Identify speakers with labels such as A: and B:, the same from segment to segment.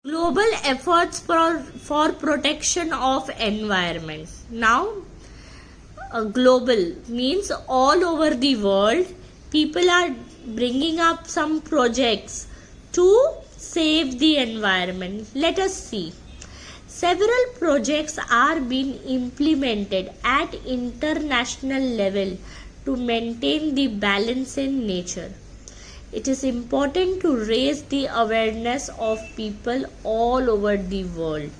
A: Global efforts for protection of environment. Now, global means all over the world, people are bringing up some projects to save the environment. Let us see. Several projects are being implemented at international level to maintain the balance in nature. It is important to raise the awareness of people all over the world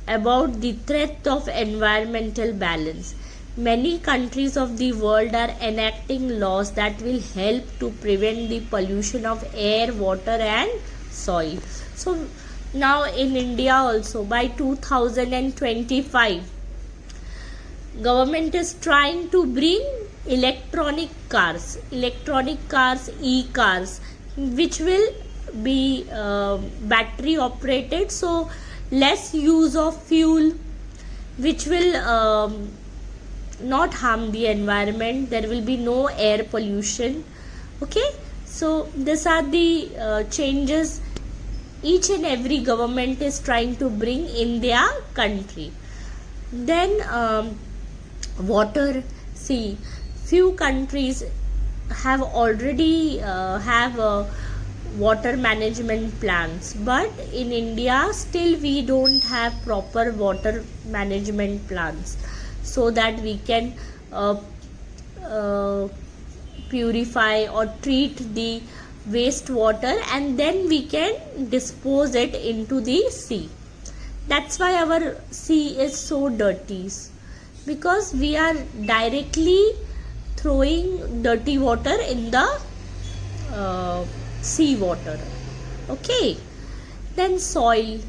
A: about the threat of environmental balance. Many countries of the world are enacting laws that will help to prevent the pollution of air, water and soil. So now in India also, by 2025, government is trying to bring electronic cars, e-cars, which will be battery operated, so less use of fuel, which will not harm the environment. There will be no air pollution. Okay, so these are the changes each and every government is trying to bring in their country. Then water. See, few countries have already have water management plans, but in India still we don't have proper water management plans, so that we can purify or treat the wastewater and then we can dispose it into the sea. That's why our sea is so dirty, because we are directly throwing dirty water in the sea water. Okay, then soil.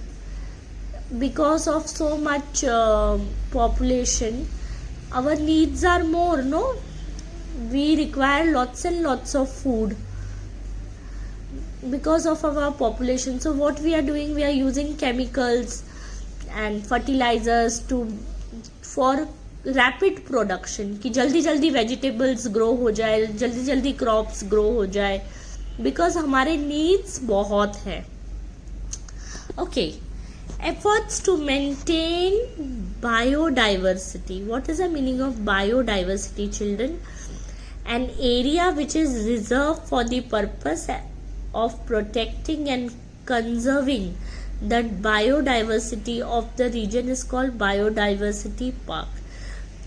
A: Because of so much population, our needs are more, no? We require lots and lots of food because of our population. So what we are doing, we are using chemicals and fertilizers for rapid production, कि जल्दी जल्दी vegetables grow हो जाए, जल्दी जल्दी crops grow हो जाए, because हमारे needs बहुत हैं. Okay, efforts to maintain biodiversity. What is the meaning of biodiversity, children? An area which is reserved for the purpose of protecting and conserving the biodiversity of the region is called biodiversity park.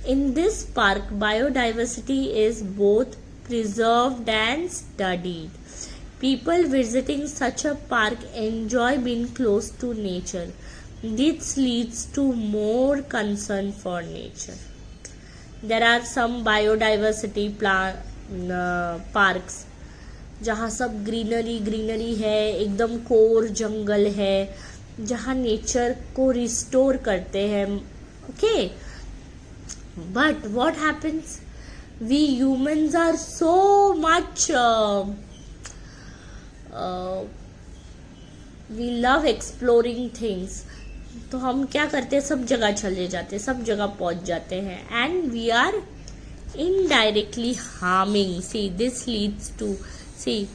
A: In this park, biodiversity is both preserved and studied. People visiting such a park enjoy being close to nature. This leads to more concern for nature. There are some biodiversity parks जहाँ सब greenery है, एकदम core जंगल है, जहाँ nature को restore करते हैं. Okay, but what happens? We humans are so much we love exploring things. तो हम क्या करते हैं, सब जगह चले जाते हैं, सब जगह पहुंच जाते हैं, and we are indirectly harming. See, this leads to, see,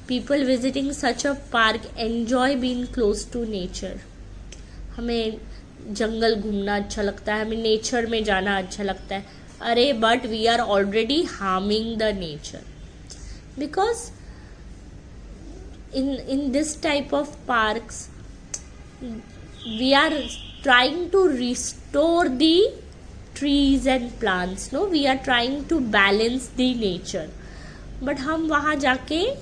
A: people visiting such a park enjoy being close to nature. हमें जंगल घूमना अच्छा लगता है, हमें नेचर में जाना अच्छा लगता है. अरे but we are already harming the nature, because in this type of parks we are trying to restore the trees and plants. No, we are trying to balance the nature, but हम वहाँ जाके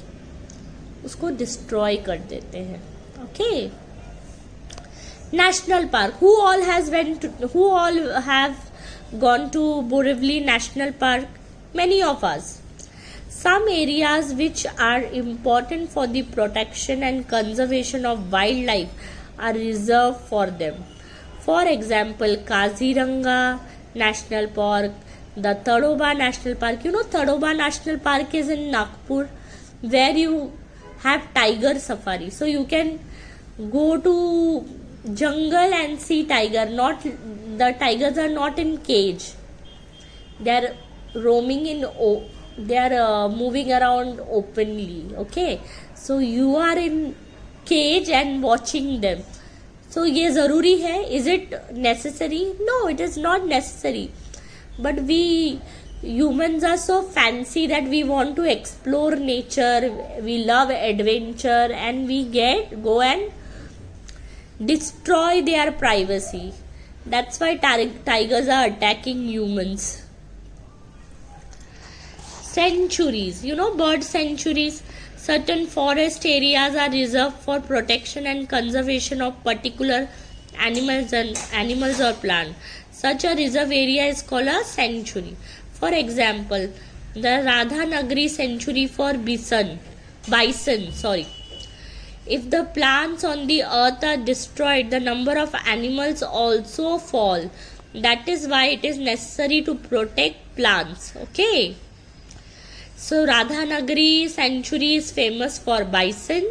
A: उसको destroy कर देते हैं. Okay, national park. Who all have gone to Borivali National Park? Many of us. Some areas which are important for the protection and conservation of wildlife are reserved for them. For example, Kaziranga National Park, the Tadoba National Park. You know, Tadoba National Park is in Nagpur, where you have tiger safari. So you can go to jungle and see tiger. Not the tigers are not in cage. They are roaming they are moving around openly. Okay, so you are in cage and watching them. So ये ज़रूरी है? Is it necessary? No, it is not necessary. But we humans are so fancy that we want to explore nature, we love adventure, and we go and destroy their privacy. That's why tigers are attacking humans. Sanctuaries, bird sanctuaries. Certain forest areas are reserved for protection and conservation of particular animals or plants. Such a reserve area is called a sanctuary. For example, the Radhanagari sanctuary for bison. If the plants on the earth are destroyed, the number of animals also fall. That is why it is necessary to protect plants. Okay. So Radhanagari sanctuary is famous for bison.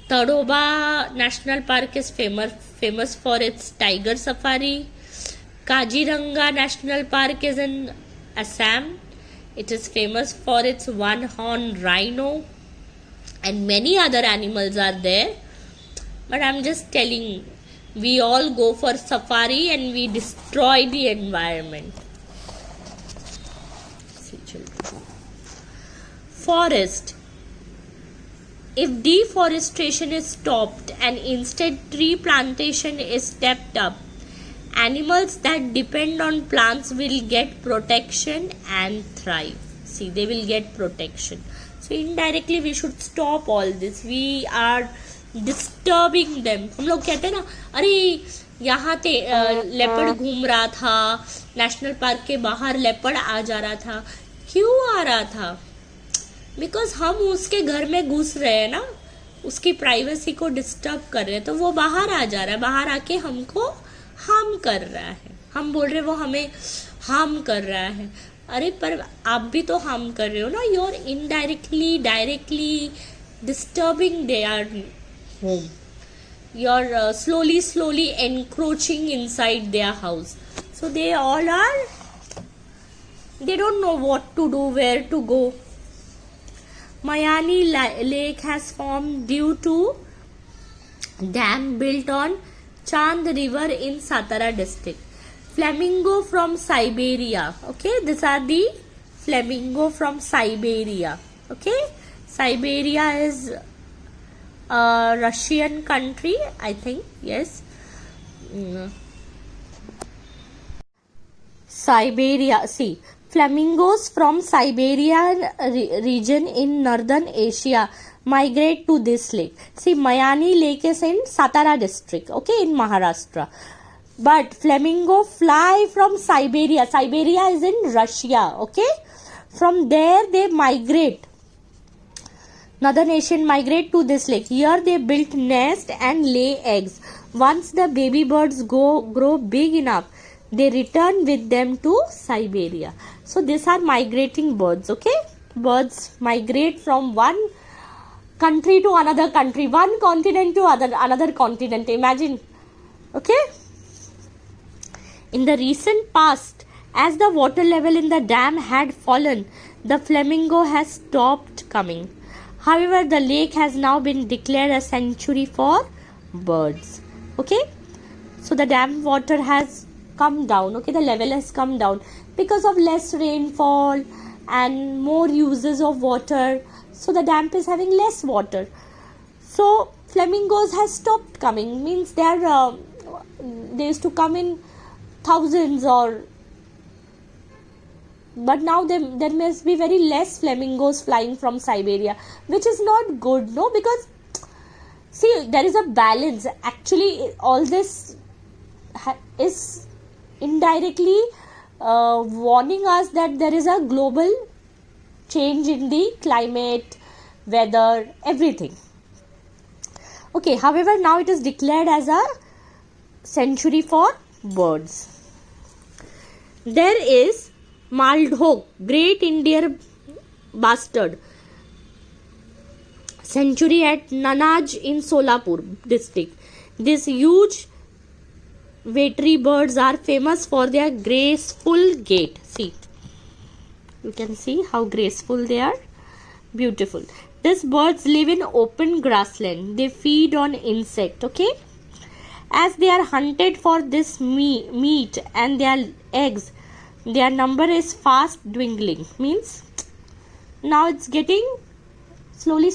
A: Tadoba National Park is famous for its tiger safari. Kaziranga National Park is in Assam. It is famous for its one-horned rhino. And many other animals are there. But I'm just telling, we all go for safari and we destroy the environment. Forest. If deforestation is stopped and instead tree plantation is stepped up, animals that depend on plants will get protection and thrive. See, they will get protection. So indirectly we should stop all this. We are disturbing them. हम लोग कहते हैं ना, अरे यहाँ पे leopard घूम रहा था, नेशनल पार्क के बाहर लेपर्ड आ जा रहा था. क्यों आ रहा था? बिकॉज हम उसके घर में घुस रहे हैं ना, उसकी प्राइवेसी को डिस्टर्ब कर रहे हैं, तो वो बाहर आ जा रहा है, बाहर आके हमको हार्म कर रहा है. हम बोल रहे वो हमें हार्म कर रहा है. अरे पर आप भी तो हार्म कर रहे हो ना. You are indirectly directly disturbing their home. You are slowly encroaching inside their house. So they don't know what to do, where to go. Mayani Lake has formed due to dam built on Chand River in Satara district. Flamingo from Siberia. Okay, these are the flamingo from Siberia. Okay, Siberia is a Russian country, I think. Yes. Siberia. See, flamingos from Siberian region in northern Asia migrate to this lake. See, Mayani Lake is in Satara district, okay, in Maharashtra. But flamingo fly from Siberia. Siberia is in Russia, okay. From there they migrate. Northern Asian migrate to this lake. Here they build nest and lay eggs. Once the baby birds grow big enough, they return with them to Siberia. So these are migrating birds, okay. Birds migrate from one country to another country, one continent to another continent. Imagine, okay. In the recent past, as the water level in the dam had fallen, the flamingo has stopped coming. However, the lake has now been declared a sanctuary for birds. Okay, so the dam water has come down. Okay, the level has come down because of less rainfall and more uses of water. So the dam is having less water. So flamingos has stopped coming. Means they used to come in thousands, but now there must be very less flamingos flying from Siberia, which is not good, no, because see, there is a balance. Actually, all this is indirectly warning us that there is a global change in the climate, weather, everything. Okay, however, now it is declared as a sanctuary for birds. There is Maldhok, Great Indian Bustard Sanctuary at Nanaj in Solapur district. These huge watery birds are famous for their graceful gait. See, you can see how graceful they are. Beautiful. These birds live in open grassland. They feed on insect. Okay. As they are hunted for this meat and their eggs, their number is fast dwindling. Means now it's getting slowly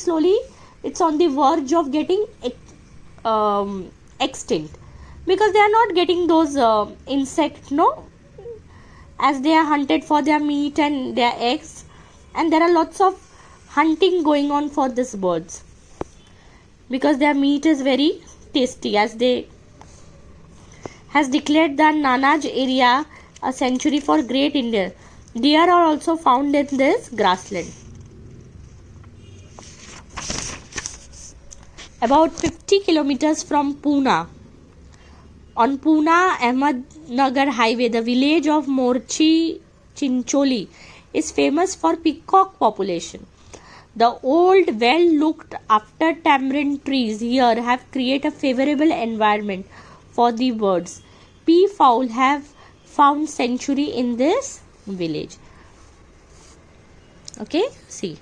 A: it's on the verge of getting extinct, because they are not getting those insect, no, as they are hunted for their meat and their eggs, and there are lots of hunting going on for these birds because their meat is very tasty, as they has declared the Nanaj area a sanctuary for great Indian. Deer are also found in this grassland. About 50 kilometers from Pune, on Pune Ahmednagar highway, the village of Morchi Chincholi is famous for peacock population. The old, well looked after tamarind trees here have created a favorable environment for the birds. Peafowl have found sanctuary in this village. Okay, see.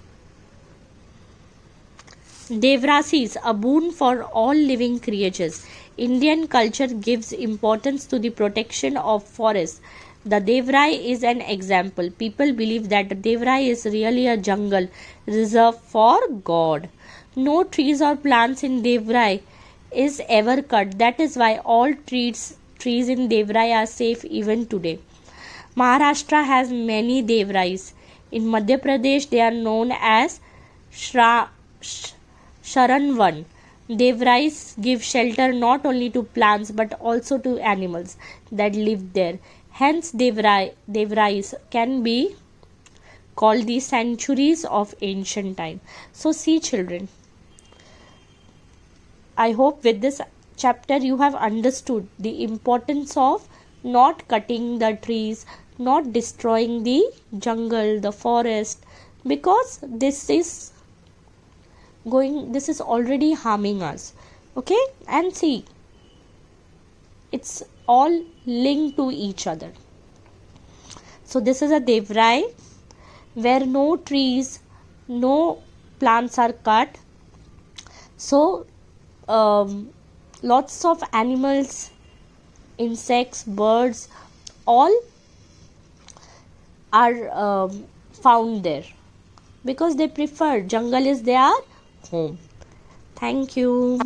A: Devrasis, a boon for all living creatures. Indian culture gives importance to the protection of forests. The Devrai is an example. People believe that the Devrai is really a jungle reserved for God. No trees or plants in Devrai is ever cut. That is why all trees in Devrai are safe even today. Maharashtra has many Devrais. In Madhya Pradesh, they are known as Sharanvan. Devrais give shelter not only to plants but also to animals that live there. Hence, Devrais can be called the sanctuaries of ancient time. So, see children, I hope with this chapter you have understood the importance of not cutting the trees, not destroying the jungle, the forest, because this is already harming us. Okay, and see, it's all linked to each other. So this is a Devrai where no trees, no plants are cut. So lots of animals, insects, birds, all are found there because they prefer jungle is their home. Thank you.